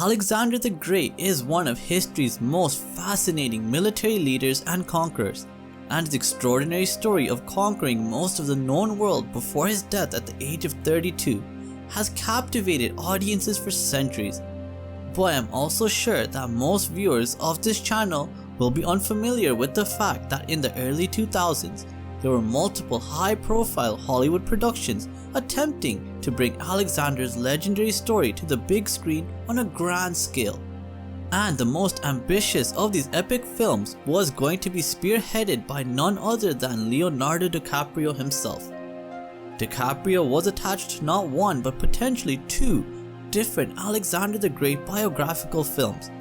Alexander the Great is one of history's most fascinating military leaders and conquerors, and his extraordinary story of conquering most of the known world before his death at the age of 32 has captivated audiences for centuries. But I am also sure that most viewers of this channel will be unfamiliar with the fact that in the early 2000s, there were multiple high-profile Hollywood productions attempting to bring Alexander's legendary story to the big screen on a grand scale. And the most ambitious of these epic films was going to be spearheaded by none other than Leonardo DiCaprio himself. DiCaprio was attached to not one but potentially two different Alexander the Great biographical films,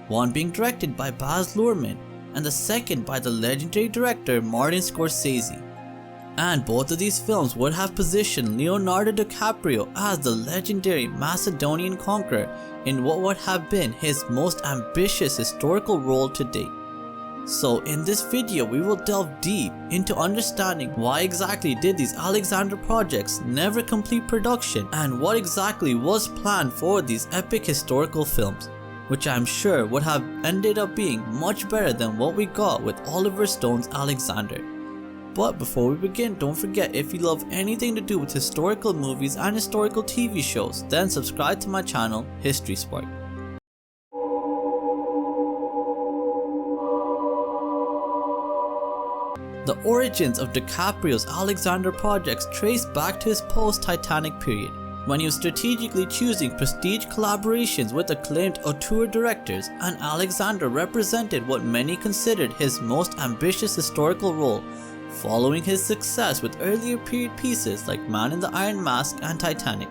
one being directed by Baz Luhrmann and the second by the legendary director Martin Scorsese. And both of these films would have positioned Leonardo DiCaprio as the legendary Macedonian conqueror in what would have been his most ambitious historical role to date. So in this video we will delve deep into understanding why exactly did these Alexander projects never complete production and what exactly was planned for these epic historical films, which I'm sure would have ended up being much better than what we got with Oliver Stone's Alexander. But before we begin, don't forget, if you love anything to do with historical movies and historical TV shows, then subscribe to my channel, History Spark. The origins of DiCaprio's Alexander projects trace back to his post-Titanic period, when he was strategically choosing prestige collaborations with acclaimed auteur directors, and Alexander represented what many considered his most ambitious historical role, following his success with earlier period pieces like Man in the Iron Mask and Titanic.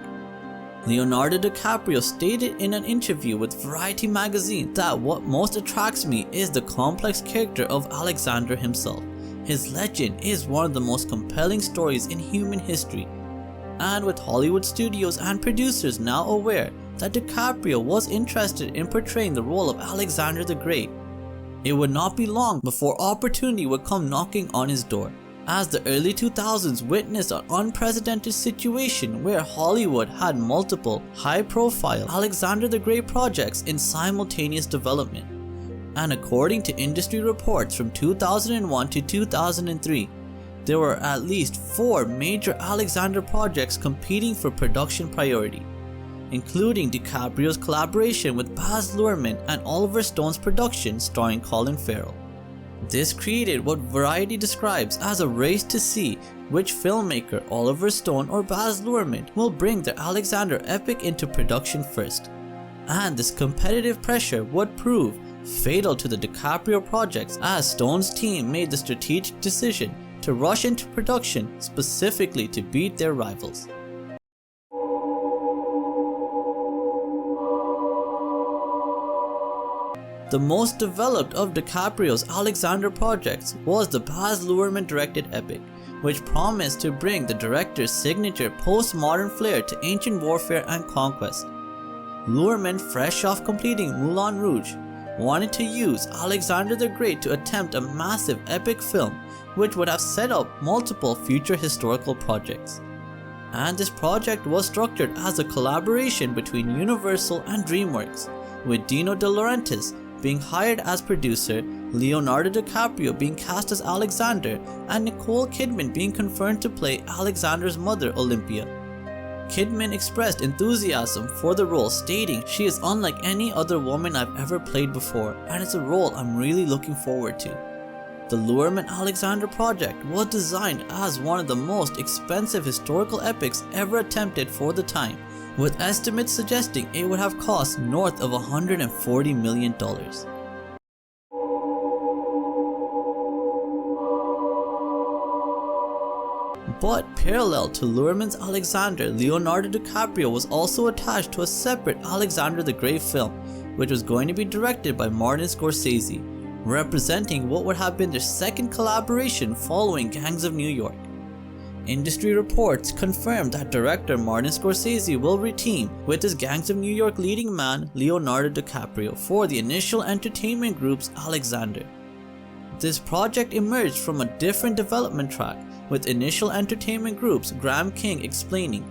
Leonardo DiCaprio stated in an interview with Variety magazine that what most attracts me is the complex character of Alexander himself. His legend is one of the most compelling stories in human history. And with Hollywood studios and producers now aware that DiCaprio was interested in portraying the role of Alexander the Great, it would not be long before opportunity would come knocking on his door, as the early 2000s witnessed an unprecedented situation where Hollywood had multiple high-profile Alexander the Great projects in simultaneous development. And according to industry reports from 2001 to 2003, there were at least 4 major Alexander projects competing for production priority, including DiCaprio's collaboration with Baz Luhrmann and Oliver Stone's production starring Colin Farrell. This created what Variety describes as a race to see which filmmaker, Oliver Stone or Baz Luhrmann, will bring their Alexander epic into production first. And this competitive pressure would prove fatal to the DiCaprio projects, as Stone's team made the strategic decision to rush into production specifically to beat their rivals. The most developed of DiCaprio's Alexander projects was the Baz Luhrmann directed epic, which promised to bring the director's signature postmodern flair to ancient warfare and conquest. Luhrmann, fresh off completing Moulin Rouge, wanted to use Alexander the Great to attempt a massive epic film which would have set up multiple future historical projects. And this project was structured as a collaboration between Universal and DreamWorks, with Dino De Laurentiis being hired as producer, Leonardo DiCaprio being cast as Alexander, and Nicole Kidman being confirmed to play Alexander's mother, Olympia. Kidman expressed enthusiasm for the role, stating she is unlike any other woman I've ever played before, and it's a role I'm really looking forward to. The Luhrmann Alexander project was designed as one of the most expensive historical epics ever attempted for the time, with estimates suggesting it would have cost north of $140 million. But parallel to Luhrmann's Alexander, Leonardo DiCaprio was also attached to a separate Alexander the Great film, which was going to be directed by Martin Scorsese, representing what would have been their second collaboration following Gangs of New York. Industry reports confirmed that director Martin Scorsese will reteam with his Gangs of New York leading man Leonardo DiCaprio for the initial entertainment group's Alexander. This project emerged from a different development track, with initial entertainment group's Graham King explaining,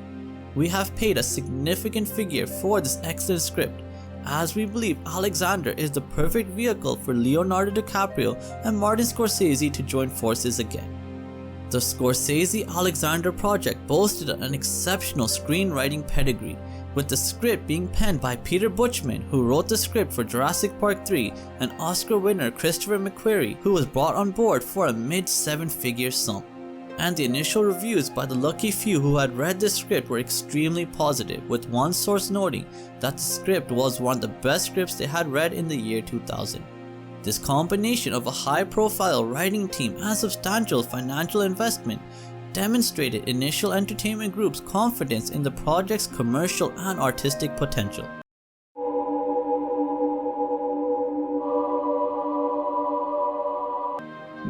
"We have paid a significant figure for this excellent script, as we believe Alexander is the perfect vehicle for Leonardo DiCaprio and Martin Scorsese to join forces again. The Scorsese-Alexander project boasted an exceptional screenwriting pedigree, with the script being penned by Peter Buchman, who wrote the script for Jurassic Park 3, and Oscar winner Christopher McQuarrie, who was brought on board for a mid-seven-figure sum. And the initial reviews by the lucky few who had read the script were extremely positive, with one source noting that the script was one of the best scripts they had read in the year 2000. This combination of a high-profile writing team and substantial financial investment demonstrated Initial Entertainment Group's confidence in the project's commercial and artistic potential.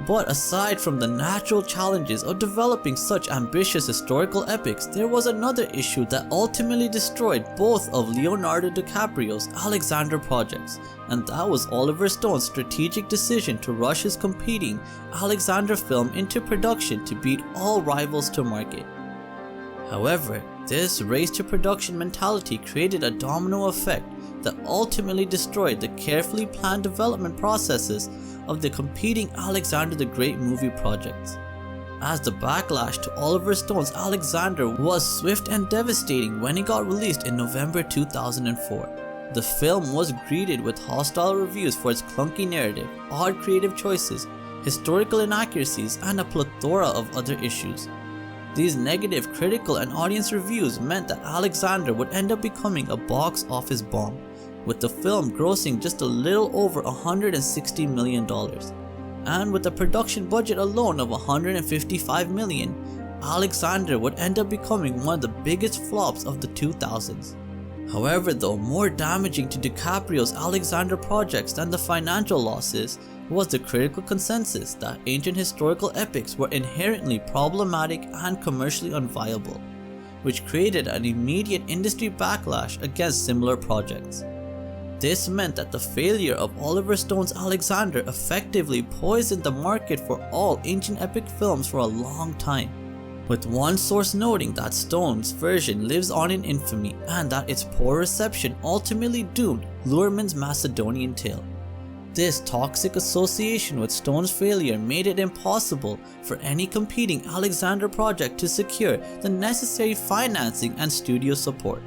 But aside from the natural challenges of developing such ambitious historical epics, there was another issue that ultimately destroyed both of Leonardo DiCaprio's Alexander projects, and that was Oliver Stone's strategic decision to rush his competing Alexander film into production to beat all rivals to market. However, this race to production mentality created a domino effect that ultimately destroyed the carefully planned development processes of the competing Alexander the Great movie projects, as the backlash to Oliver Stone's Alexander was swift and devastating when it got released in November 2004. The film was greeted with hostile reviews for its clunky narrative, odd creative choices, historical inaccuracies, and a plethora of other issues. These negative critical and audience reviews meant that Alexander would end up becoming a box office bomb, with the film grossing just a little over $160 million. And with a production budget alone of $155 million, Alexander would end up becoming one of the biggest flops of the 2000s. However, though, more damaging to DiCaprio's Alexander projects than the financial losses was the critical consensus that ancient historical epics were inherently problematic and commercially unviable, which created an immediate industry backlash against similar projects. This meant that the failure of Oliver Stone's Alexander effectively poisoned the market for all ancient epic films for a long time, with one source noting that Stone's version lives on in infamy and that its poor reception ultimately doomed Luhrmann's Macedonian Tale. This toxic association with Stone's failure made it impossible for any competing Alexander project to secure the necessary financing and studio support.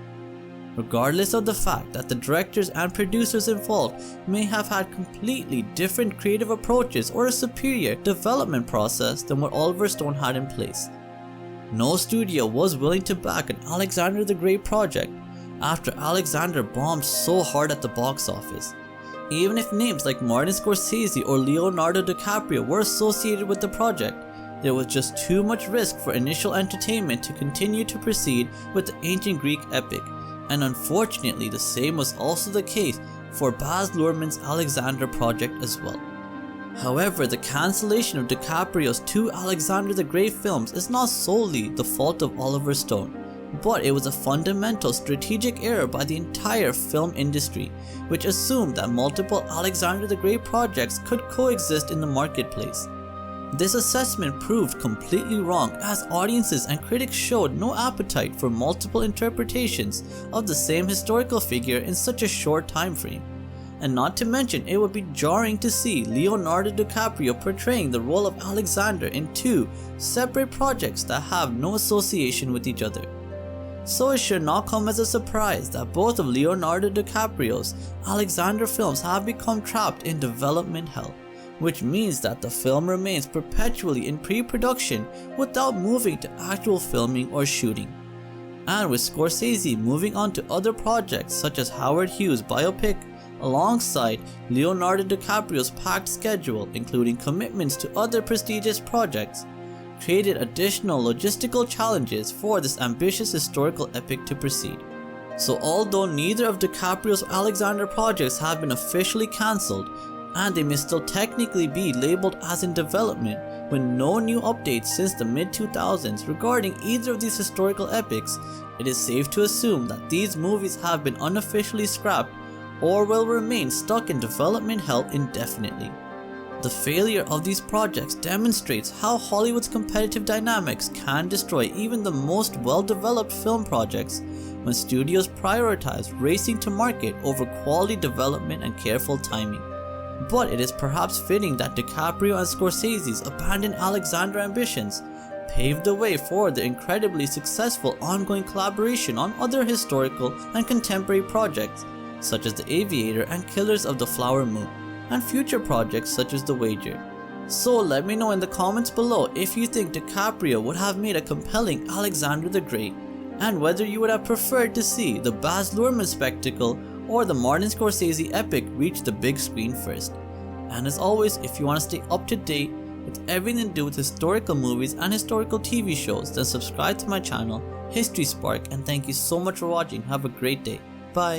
Regardless of the fact that the directors and producers involved may have had completely different creative approaches or a superior development process than what Oliver Stone had in place, no studio was willing to back an Alexander the Great project after Alexander bombed so hard at the box office. Even if names like Martin Scorsese or Leonardo DiCaprio were associated with the project, there was just too much risk for Initial Entertainment to continue to proceed with the ancient Greek epic, and unfortunately the same was also the case for Baz Luhrmann's Alexander project as well. However, the cancellation of DiCaprio's two Alexander the Great films is not solely the fault of Oliver Stone, but it was a fundamental strategic error by the entire film industry, which assumed that multiple Alexander the Great projects could coexist in the marketplace. This assessment proved completely wrong, as audiences and critics showed no appetite for multiple interpretations of the same historical figure in such a short time frame. And not to mention, it would be jarring to see Leonardo DiCaprio portraying the role of Alexander in two separate projects that have no association with each other. So it should not come as a surprise that both of Leonardo DiCaprio's Alexander films have become trapped in development hell, which means that the film remains perpetually in pre-production without moving to actual filming or shooting. And with Scorsese moving on to other projects such as Howard Hughes' biopic, alongside Leonardo DiCaprio's packed schedule including commitments to other prestigious projects, created additional logistical challenges for this ambitious historical epic to proceed. So although neither of DiCaprio's Alexander projects have been officially cancelled, and they may still technically be labeled as in development with no new updates since the mid-2000s regarding either of these historical epics, it is safe to assume that these movies have been unofficially scrapped or will remain stuck in development hell indefinitely. The failure of these projects demonstrates how Hollywood's competitive dynamics can destroy even the most well-developed film projects when studios prioritize racing to market over quality development and careful timing. But it is perhaps fitting that DiCaprio and Scorsese's abandoned Alexander ambitions paved the way for the incredibly successful ongoing collaboration on other historical and contemporary projects such as The Aviator and Killers of the Flower Moon, and future projects such as The Wager. So let me know in the comments below if you think DiCaprio would have made a compelling Alexander the Great, and whether you would have preferred to see the Baz Luhrmann spectacle or the Martin Scorsese epic reach the big screen first. And as always, if you want to stay up to date with everything to do with historical movies and historical TV shows, then subscribe to my channel, History Spark, and thank you so much for watching. Have a great day. Bye.